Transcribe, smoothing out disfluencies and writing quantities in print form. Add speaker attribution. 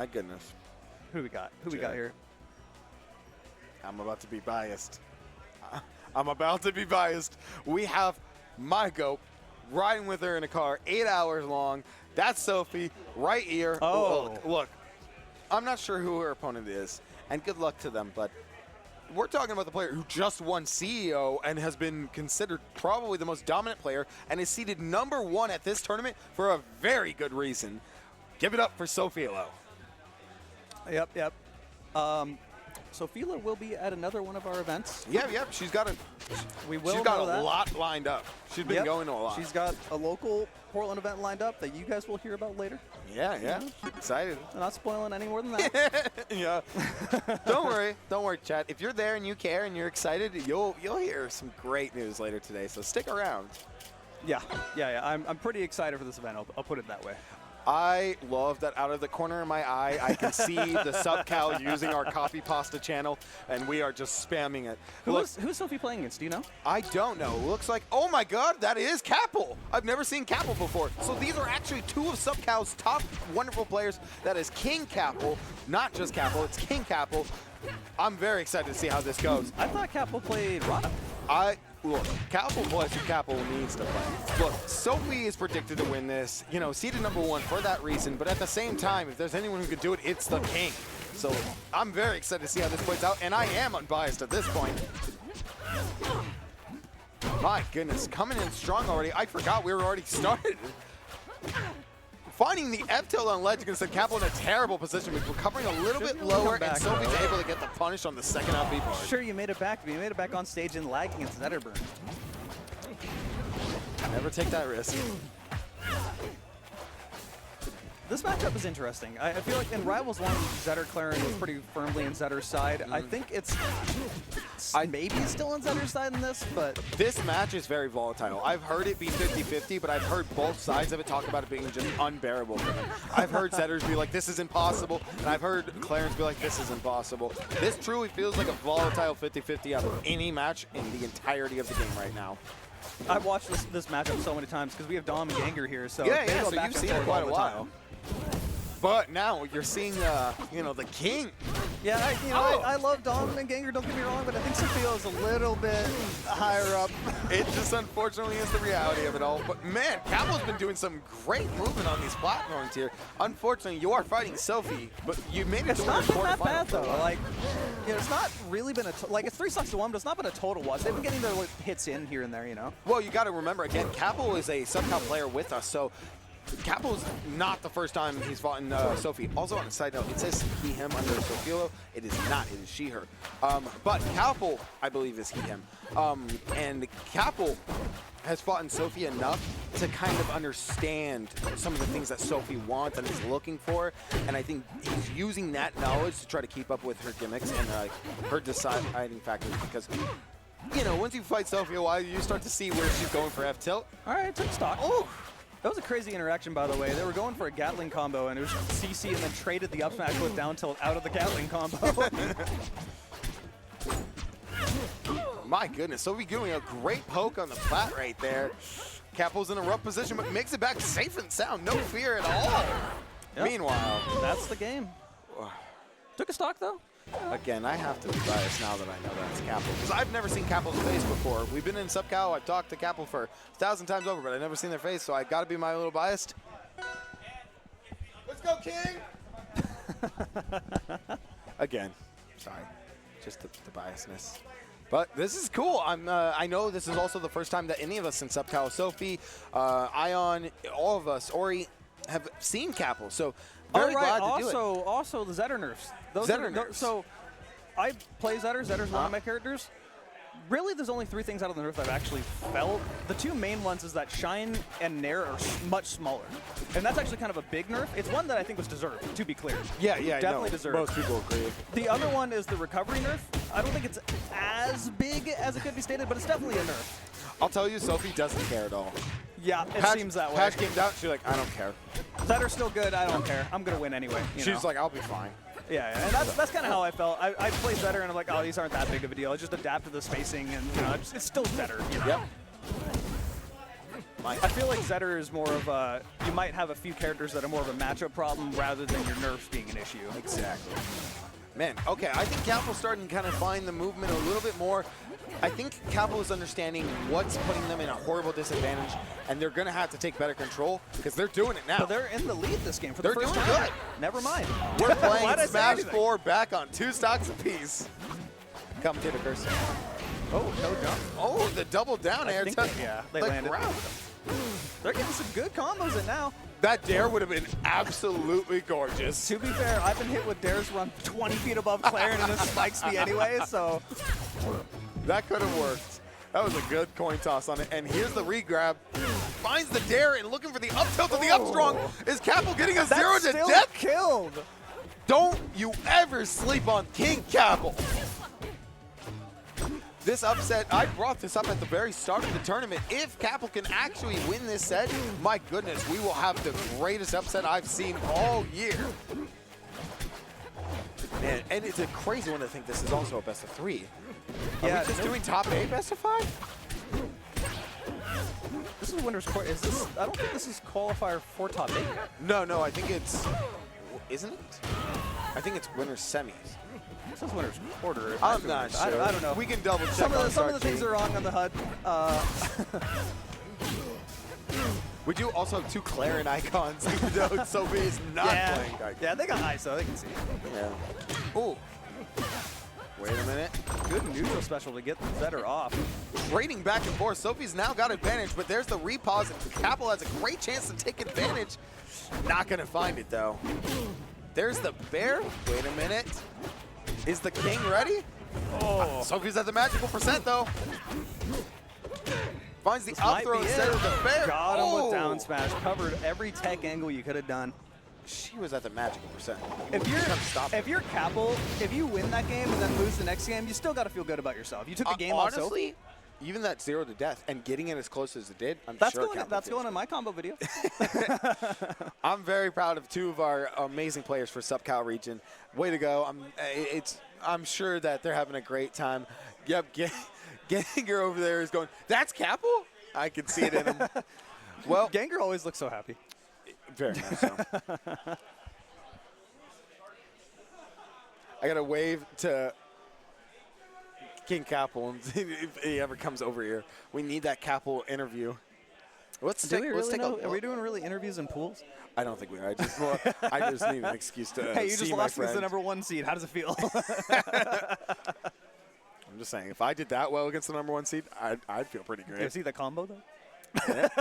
Speaker 1: My goodness.
Speaker 2: Who we got? Who we got here?
Speaker 1: I'm about to be biased. I'm about to be biased. We have my goat riding with her in a car 8 hours long. That's Sophie right here.
Speaker 2: Oh.
Speaker 1: Look. I'm not sure who her opponent is, and good luck to them, but we're talking about the player who just won CEO and has been considered probably the most dominant player and is seeded #1 at this tournament for a very good reason. Give it up for Sophilo.
Speaker 2: Yep. Sophilo will be at another one of our events.
Speaker 1: Yep. She's got a lot lined up. She's been going to a lot.
Speaker 2: She's got a local Portland event lined up that you guys will hear about later.
Speaker 1: Yeah. Excited.
Speaker 2: I'm not spoiling any more than that.
Speaker 1: Yeah. Don't worry, chat. If you're there and you care and you're excited, you'll hear some great news later today. So stick around.
Speaker 2: Yeah. I'm pretty excited for this event. I'll put it that way.
Speaker 1: I love that out of the corner of my eye, I can see the SubCal using our copy pasta channel, and we are just spamming it.
Speaker 2: Who's Sophie playing against? Do you know?
Speaker 1: I don't know. Looks like, oh my God, that is kapl. I've never seen kapl before. So these are actually two of SubCal's top wonderful players. That is King kapl, not just kapl, it's King kapl. I'm very excited to see how this goes.
Speaker 2: I thought kapl played Rana.
Speaker 1: Look, kapl plays who kapl needs to play. Look, Sophie is predicted to win this, seeded #1 for that reason, but at the same time, if there's anyone who could do it, it's the King. So I'm very excited to see how this plays out, and I am unbiased at this point. My goodness, coming in strong already. I forgot we were already started. Finding the F-tilt on ledge against the kapl in a terrible position, but recovering a little bit lower, and Sophie's able to get the punish on the second up B bar.
Speaker 2: Sure, you made it back, but you made it back on stage and lag against Zetterburn.
Speaker 1: Never take that risk.
Speaker 2: This matchup is interesting. I feel like in Rivals 1, Clairen was pretty firmly in Zetter's side. I think it's maybe still on Zetter's side in this, but...
Speaker 1: This match is very volatile. I've heard it be 50-50, but I've heard both sides of it talk about it being just unbearable for them. I've heard Zetter's be like, this is impossible, and I've heard Clairen's be like, this is impossible. This truly feels like a volatile 50-50 out of any match in the entirety of the game right now.
Speaker 2: I've watched this matchup so many times because we have Dom and Ganger here, so
Speaker 1: so you've seen it quite a while.
Speaker 2: Time.
Speaker 1: But now you're seeing, the King.
Speaker 2: Yeah, I love Dom and Ganger, don't get me wrong, but I think Sophilo is a little bit higher up.
Speaker 1: It just unfortunately is the reality of it all. But man, kapl's been doing some great movement on these platforms here. Unfortunately, you are fighting Sophie, but you made it to the quarterfinals.
Speaker 2: It's not been that bad though. Like, it's not really been it's 3 stocks to 1, but it's not been a total watch. They've been getting their hits in here and there,
Speaker 1: Well, you got to remember again, kapl is a SubCal player with us, so. Kapl's not the first time he's fought in Sophie. Also, on a side note, it says he, him under Sophilo. It is not. It is she, her. But kapl, I believe, is he, him. And kapl has fought in Sophie enough to kind of understand some of the things that Sophie wants and is looking for. And I think he's using that knowledge to try to keep up with her gimmicks and her deciding factors. Because, once you fight Sophie a while, you start to see where she's going for F-tilt.
Speaker 2: All right, took stock.
Speaker 1: Oh!
Speaker 2: That was a crazy interaction, by the way. They were going for a Gatling combo, and it was CC and then traded the up smash with down tilt out of the Gatling combo.
Speaker 1: My goodness, Sophie doing a great poke on the plat right there. kapl's in a rough position, but makes it back safe and sound. No fear at all. Yep. Meanwhile.
Speaker 2: That's the game. Took a stock, though.
Speaker 1: Again, I have to be biased now that I know that's kapl, because I've never seen kapl's face before. We've been in SubCal, I've talked to kapl for 1,000 times over, but I've never seen their face, so I got to be my little biased. Let's go, King! Again, sorry, just the biasness. But this is cool. I know this is also the first time that any of us in SubCal, Sophie, Ion, all of us, Ori, have seen kapl, so very glad to do it.
Speaker 2: Also the Zetter nerfs. So I play Zetter. Zetter's one of my characters. Really, there's only 3 things out of the nerf I've actually felt. The 2 main ones is that Shine and Nair are much smaller. And that's actually kind of a big nerf. It's one that I think was deserved, to be clear.
Speaker 1: Yeah,
Speaker 2: definitely deserved.
Speaker 1: Most people agree.
Speaker 2: The other one is the recovery nerf. I don't think it's as big as it could be stated, but it's definitely a nerf.
Speaker 1: I'll tell you, Sophie doesn't care at all.
Speaker 2: Yeah, it seems that way.
Speaker 1: Patch came down, she's like, I don't care.
Speaker 2: Zetter's still good, I don't care. I'm going to win anyway.
Speaker 1: She's like, I'll be fine.
Speaker 2: Yeah, and that's kind of how I felt. I played Zetter, and I'm like, oh, these aren't that big of a deal. I just adapt to the spacing, and it's still Zetter.
Speaker 1: Yep.
Speaker 2: I feel like Zetter is more of a, you might have a few characters that are more of a matchup problem rather than your nerfs being an issue.
Speaker 1: Exactly. Man, okay, I think Kappl's starting to kind of find the movement a little bit more. I think Kapl is understanding what's putting them in a horrible disadvantage, and they're going to have to take better control because they're doing it now.
Speaker 2: But they're in the lead this game for the first time.
Speaker 1: They're doing good.
Speaker 2: Never mind.
Speaker 1: We're playing Smash 4 back on 2 stocks apiece. Commentator curse.
Speaker 2: Oh, no jump.
Speaker 1: Oh, the double down air.
Speaker 2: Yeah, they landed. They're getting some good combos in now.
Speaker 1: That dare would have been absolutely gorgeous.
Speaker 2: To be fair, I've been hit with dares run 20 feet above Clairen and it spikes me anyway, so.
Speaker 1: That could have worked. That was a good coin toss on it. And here's the re-grab. Finds the dare and looking for the up tilt to the up strong. Is Kapl getting a 0 to death?
Speaker 2: Killed.
Speaker 1: Don't you ever sleep on King Kapl. This upset, I brought this up at the very start of the tournament. If Kapl can actually win this set, my goodness, we will have the greatest upset I've seen all year. Man, and it's a crazy one to think this is also a best of 3. Are we just doing top 8 best of 5?
Speaker 2: This is winner's quarter. Is this? I don't think this is qualifier for top 8.
Speaker 1: No, I think it's, isn't it? I think it's winner's semis.
Speaker 2: This is winner's quarter.
Speaker 1: I'm not sure.
Speaker 2: I don't know.
Speaker 1: We can double check.
Speaker 2: Some of the things are wrong on the HUD.
Speaker 1: We do also have 2 Clairen icons, even though Sophie is not playing icons.
Speaker 2: Yeah, they got eyes, so they can see.
Speaker 1: Yeah. Ooh. Wait a minute.
Speaker 2: Good neutral special to get Zetter off.
Speaker 1: Trading back and forth. Sophie's now got advantage, but there's the repause. Kapl has a great chance to take advantage. Not going to find it, though. There's the bear. Wait a minute. Is the king ready?
Speaker 2: Oh.
Speaker 1: Sophie's at the magical percent, though. Finds the up throw instead of the bear.
Speaker 2: Got him with down smash. Covered every tech angle you could have done.
Speaker 1: She was at the magical percent.
Speaker 2: If you're Kapl, if you win that game and then lose the next game, you still got to feel good about yourself. You took the game off Sophie.
Speaker 1: Even that 0 to death and getting it as close as it did,
Speaker 2: that's going in my combo video.
Speaker 1: I'm very proud of 2 of our amazing players for SubCal region. Way to go. I'm sure that they're having a great time. Yep, Ganger over there is going, that's Kapl? I can see it in him. Well,
Speaker 2: Ganger always looks so happy.
Speaker 1: Very much so. I got to wave to King Kapl and see if he ever comes over here. We need that Kapl interview. Are we doing really interviews in pools? I don't think we are. I just need an excuse to
Speaker 2: hey, you just lost against the #1 seed. How does it feel?
Speaker 1: I'm just saying, if I did that well against the #1 seed, I'd feel pretty great.
Speaker 2: You see the combo, though?
Speaker 1: Yeah.